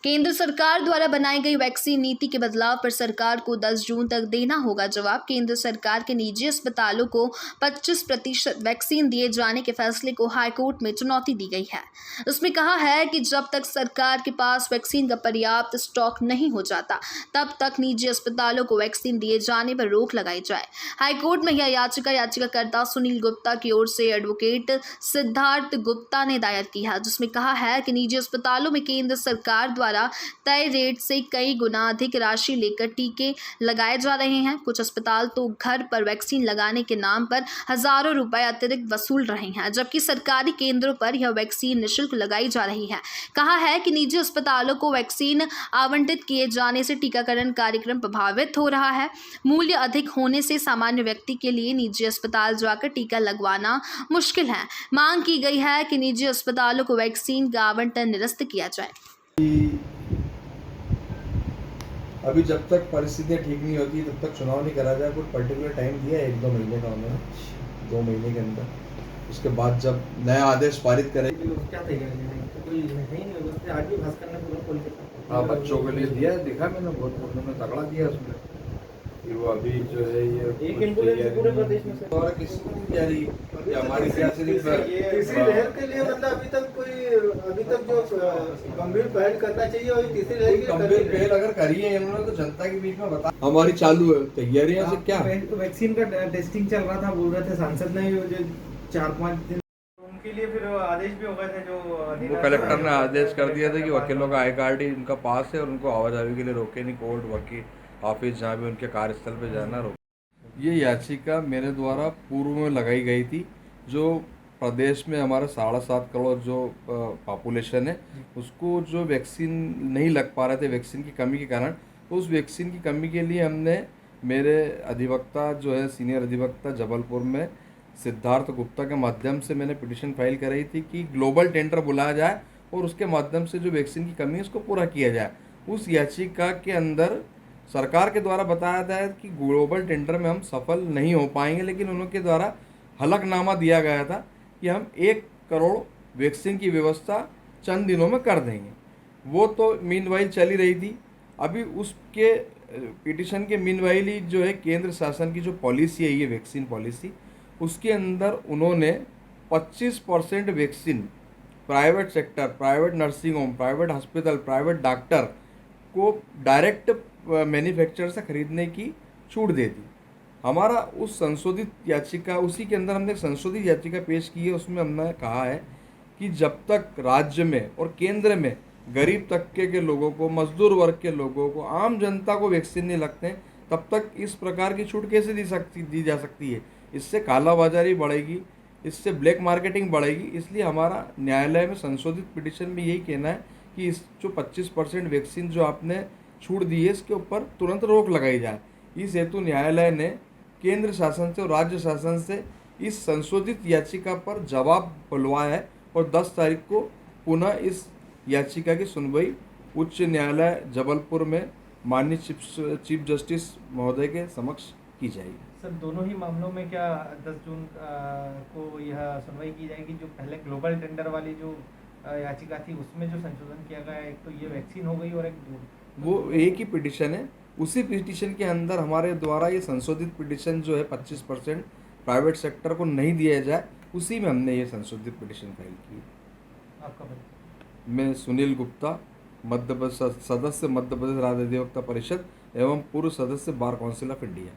केंद्र सरकार द्वारा बनाई गई वैक्सीन नीति के बदलाव पर सरकार को 10 जून तक देना होगा जवाब। केंद्र सरकार के निजी अस्पतालों को 25% वैक्सीन दिए जाने के फैसले को हाईकोर्ट में चुनौती दी गई है। उसमें कहा है कि जब तक सरकार के पास वैक्सीन का पर्याप्त स्टॉक नहीं हो जाता तब तक निजी अस्पतालों को वैक्सीन दिए जाने पर रोक लगाई जाए। हाईकोर्ट में यह याचिकाकर्ता सुनील गुप्ता की ओर से एडवोकेट सिद्धार्थ गुप्ता ने दायर की है, जिसमें कहा है कि निजी अस्पतालों में केंद्र सरकार द्वारा तय रेट से कई गुना अधिक राशि लेकर टीके लगाए जा रहे हैं। कुछ अस्पताल तो घर पर वैक्सीन लगाने के नाम पर हजारों रुपए अतिरिक्त वसूल रहे हैं, जबकि सरकारी केंद्रों पर यह वैक्सीन निःशुल्क लगाई जा रही है। कहा है कि निजी अस्पतालों को वैक्सीन आवंटित किए जाने से टीकाकरण कार्यक्रम प्रभावित हो रहा है। मूल्य अधिक होने से सामान्य व्यक्ति के लिए निजी अस्पताल जाकर टीका लगवाना मुश्किल है। मांग की गई है कि निजी अस्पतालों को वैक्सीन का आवंटन निरस्त किया जाए। अभी जब तक परिस्थितियाँ ठीक नहीं होती तब तक चुनाव नहीं करा जाए। कुछ पर्टिकुलर टाइम दिया है, 1-2 महीने का उन्होंने, 2 महीने के अंदर। उसके बाद जब नया आदेश पारित करें। क्या तैयारी है? कोई नहीं, आज भी भास्कर ने पूरा खोल के हाँ, बच्चों के लिए दिया, देखा मैंने, बहुत उन्होंने तगड़ा दिया उसमें कि वो अभी जो है ये एक एम्बुलेंस पूरे प्रदेश में और किसी को नहीं जा रही। हमारी क्या सिर्फ तीसरी लहर के लिए मतलब अभी तक जो गंभीर पहल करना चाहिए और तीसरी लहर की गंभीर पहल अगर करी है इन्होंने तो जनता के बीच में बता हमारी चालू है तैयारियां से क्या। वैक्सीन का टेस्टिंग चल रहा था, बोल रहे थे सांसद ने, जो 4-5 दिन उनके लिए फिर आदेश भी हो गए थे। जो वो कलेक्टर ने आदेश कर दिया था कि वकीलों का आई कार्ड ही उनका पास है और उनको आवाजाही के लिए रोके नहीं। कोर्ट, वकील, ऑफिस, जहाँ भी उनके कार्यस्थल पे जाना रोके। ये याचिका मेरे द्वारा पूर्व में लगाई गई थी। जो प्रदेश में हमारा 7.5 करोड़ जो पॉपुलेशन है उसको जो वैक्सीन नहीं लग पा रहे थे वैक्सीन की कमी के कारण, तो उस वैक्सीन की कमी के लिए हमने मेरे अधिवक्ता जो है सीनियर अधिवक्ता जबलपुर में सिद्धार्थ गुप्ता के माध्यम से मैंने पिटीशन फाइल कराई थी कि ग्लोबल टेंडर बुलाया जाए और उसके माध्यम से जो वैक्सीन की कमी है उसको पूरा किया जाए। उस याचिका के अंदर सरकार के द्वारा बताया था कि ग्लोबल टेंडर में हम सफल नहीं हो पाएंगे, लेकिन उनके द्वारा हलफनामा दिया गया था कि हम 1 करोड़ वैक्सीन की व्यवस्था चंद दिनों में कर देंगे। वो तो मीनवाइल चली रही थी। अभी उसके पिटीशन के मीनवाइल ही जो है केंद्र शासन की जो पॉलिसी है, ये वैक्सीन पॉलिसी, उसके अंदर उन्होंने 25% vaccine private sector, private nursing home, private hospital, private doctor को डायरेक्ट मैन्युफैक्चरर से खरीदने की छूट दे दी। हमारा उस संशोधित याचिका, उसी के अंदर हमने संशोधित याचिका पेश की है। उसमें हमने कहा है कि जब तक राज्य में और केंद्र में गरीब तबके के लोगों को, मजदूर वर्ग के लोगों को, आम जनता को वैक्सीन नहीं लगते तब तक इस प्रकार की छूट कैसे दी जा सकती है। इससे कालाबाजारी बढ़ेगी, इससे ब्लैक मार्केटिंग बढ़ेगी। इसलिए हमारा न्यायालय में संशोधित पिटीशन में यही कहना है कि इस जो 25% वैक्सीन जो आपने छूट दी है इसके ऊपर तुरंत रोक लगाई जाए। इस हेतु न्यायालय ने केंद्र शासन से और राज्य शासन से इस संशोधित याचिका पर जवाब बुलवाया है और 10 तारीख को पुनः इस याचिका की सुनवाई उच्च न्यायालय जबलपुर में माननीय चीफ जस्टिस महोदय के समक्ष की जाएगी। सर, दोनों ही मामलों में क्या 10 जून को यह सुनवाई की जाएगी? जो पहले ग्लोबल टेंडर वाली जो याचिका थी उसमें जो संशोधन किया गया, एक तो ये वैक्सीन हो गई और एक वो एक ही पिटीशन है। उसी पिटीशन के अंदर हमारे द्वारा ये संशोधित पिटीशन जो है 25% प्राइवेट सेक्टर को नहीं दिया जाए, उसी में हमने ये संशोधित पिटीशन फाइल की। आपका मैं सुनील गुप्ता, सदस्य मध्य प्रदेश राज्य अधिवक्ता परिषद एवं पूर्व सदस्य बार काउंसिल ऑफ इंडिया।